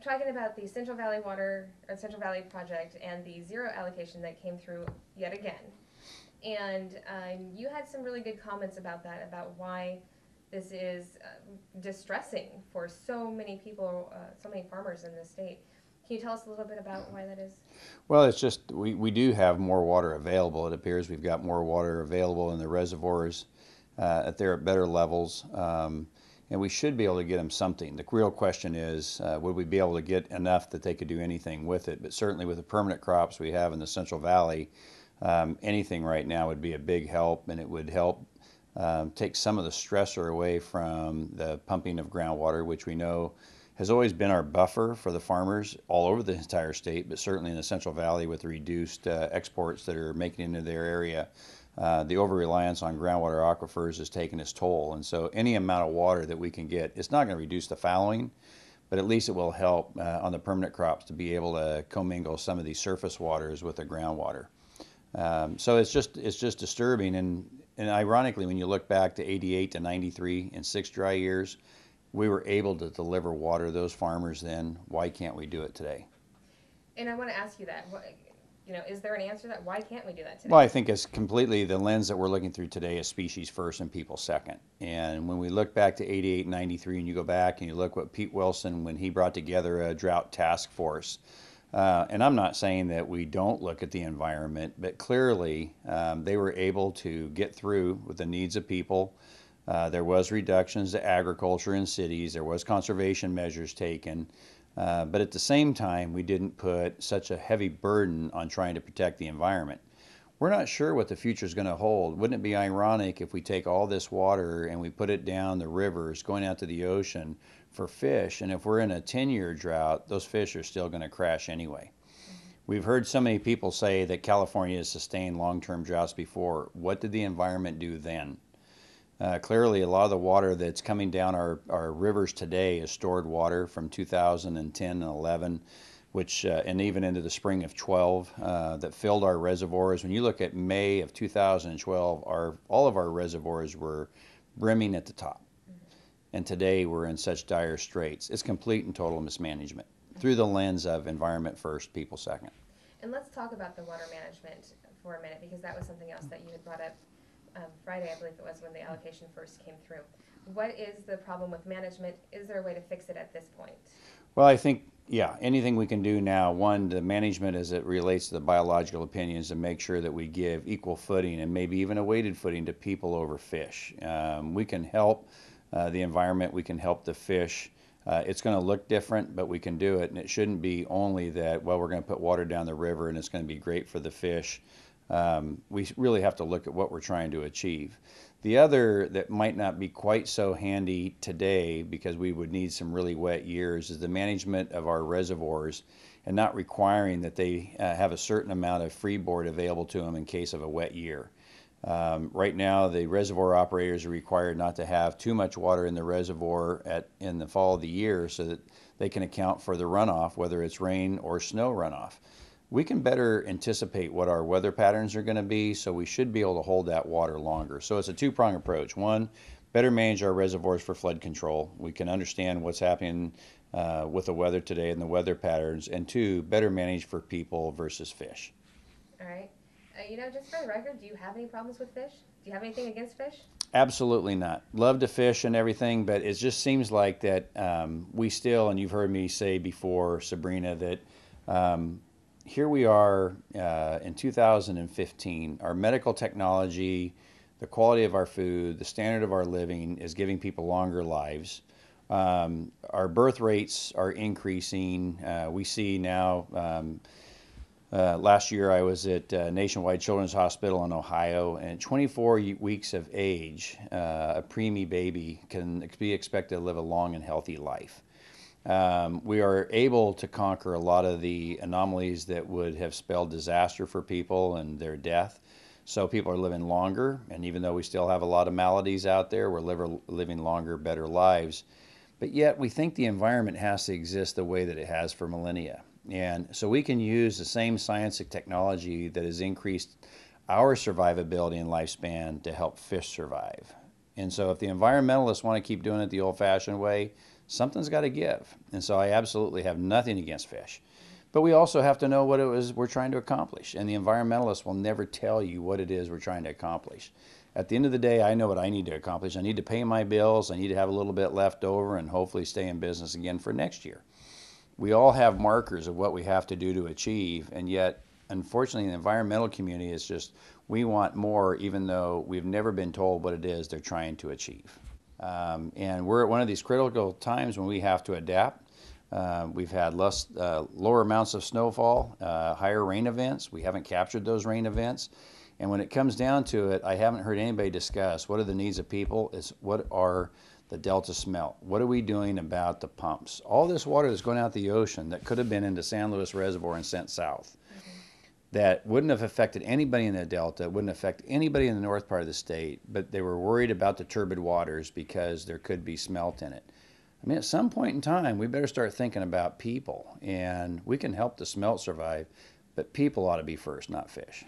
talking about the Central Valley Water, or Central Valley Project, and the zero allocation that came through yet again. And you had some really good comments about that, about why this is distressing for so many people, so many farmers in this state. Can you tell us a little bit about why that is? Well, it's just we do have more water available. It appears we've got more water available in the reservoirs they're at better levels, and we should be able to get them something. The real question is, would we be able to get enough that they could do anything with it? But certainly with the permanent crops we have in the Central Valley, anything right now would be a big help, and it would help take some of the stressor away from the pumping of groundwater, which we know has always been our buffer for the farmers all over the entire state, but certainly in the Central Valley with the reduced exports that are making it into their area. The over-reliance on groundwater aquifers has taken its toll, and so any amount of water that we can get, it's not going to reduce the fallowing, but at least it will help on the permanent crops to be able to commingle some of these surface waters with the groundwater. So it's just disturbing, and ironically, when you look back to 88 to 93 in 6 dry years, we were able to deliver water to those farmers then. Why can't we do it today? And I want to ask you that. You know, is there an answer to that? Why can't we do that today? Well, I think it's completely the lens that we're looking through today is species first and people second. And when we look back to 88, 93, and you go back and you look what Pete Wilson, when he brought together a drought task force, and I'm not saying that we don't look at the environment, but clearly they were able to get through with the needs of people. There was reductions to agriculture in cities. There was conservation measures taken. But at the same time, we didn't put such a heavy burden on trying to protect the environment. We're not sure what the future is going to hold. Wouldn't it be ironic if we take all this water and we put it down the rivers, going out to the ocean for fish, and if we're in a 10-year drought, those fish are still going to crash anyway. We've heard so many people say that California has sustained long-term droughts before. What did the environment do then? Clearly, a lot of the water that's coming down our rivers today is stored water from 2010 and 11, which and even into the spring of 12 that filled our reservoirs. When you look at May of 2012, all of our reservoirs were brimming at the top. And today we're in such dire straits. It's complete and total mismanagement through the lens of environment first, people second. And let's talk about the water management for a minute, because that was something else that you had brought up Friday, I believe it was, when the allocation first came through. What is the problem with management? Is there a way to fix it at this point? Well, I think, yeah, anything we can do now, one, the management as it relates to the biological opinions, to make sure that we give equal footing and maybe even a weighted footing to people over fish. We can help the environment, we can help the fish. It's going to look different, but we can do it, and it shouldn't be only that, well, we're going to put water down the river and it's going to be great for the fish. We really have to look at what we're trying to achieve. The other that might not be quite so handy today, because we would need some really wet years, is the management of our reservoirs and not requiring that they have a certain amount of freeboard available to them in case of a wet year. Right now, the reservoir operators are required not to have too much water in the reservoir in the fall of the year so that they can account for the runoff, whether it's rain or snow runoff. We can better anticipate what our weather patterns are going to be, so we should be able to hold that water longer. So it's a two-pronged approach. One, better manage our reservoirs for flood control. We can understand what's happening with the weather today and the weather patterns. And two, better manage for people versus fish. All right. You know, just for the record, do you have any problems with fish? Do you have anything against fish? Absolutely not. Love to fish and everything, but it just seems like that we still, and you've heard me say before, Sabrina, that here we are in 2015. Our medical technology, the quality of our food, the standard of our living is giving people longer lives. Our birth rates are increasing. We see now, last year I was at Nationwide Children's Hospital in Ohio, and at 24 weeks of age, a preemie baby can be expected to live a long and healthy life. We are able to conquer a lot of the anomalies that would have spelled disaster for people and their death. So people are living longer, and even though we still have a lot of maladies out there, we're living longer, better lives. But yet we think the environment has to exist the way that it has for millennia. And so we can use the same science and technology that has increased our survivability and lifespan to help fish survive. And so if the environmentalists want to keep doing it the old-fashioned way, something's got to give. And so I absolutely have nothing against fish. But we also have to know what it is we're trying to accomplish. And the environmentalists will never tell you what it is we're trying to accomplish. At the end of the day, I know what I need to accomplish. I need to pay my bills. I need to have a little bit left over and hopefully stay in business again for next year. We all have markers of what we have to do to achieve, and yet, unfortunately, the environmental community is just, we want more, even though we've never been told what it is they're trying to achieve. And we're at one of these critical times when we have to adapt. We've had lower amounts of snowfall, higher rain events. We haven't captured those rain events. And when it comes down to it, I haven't heard anybody discuss what are the needs of people, is what are the delta smelt. What are we doing about the pumps? All this water that's going out the ocean that could have been into San Luis Reservoir and sent south, that wouldn't have affected anybody in the delta, wouldn't affect anybody in the north part of the state, but they were worried about the turbid waters because there could be smelt in it. I mean, at some point in time, we better start thinking about people, and we can help the smelt survive, but people ought to be first, not fish.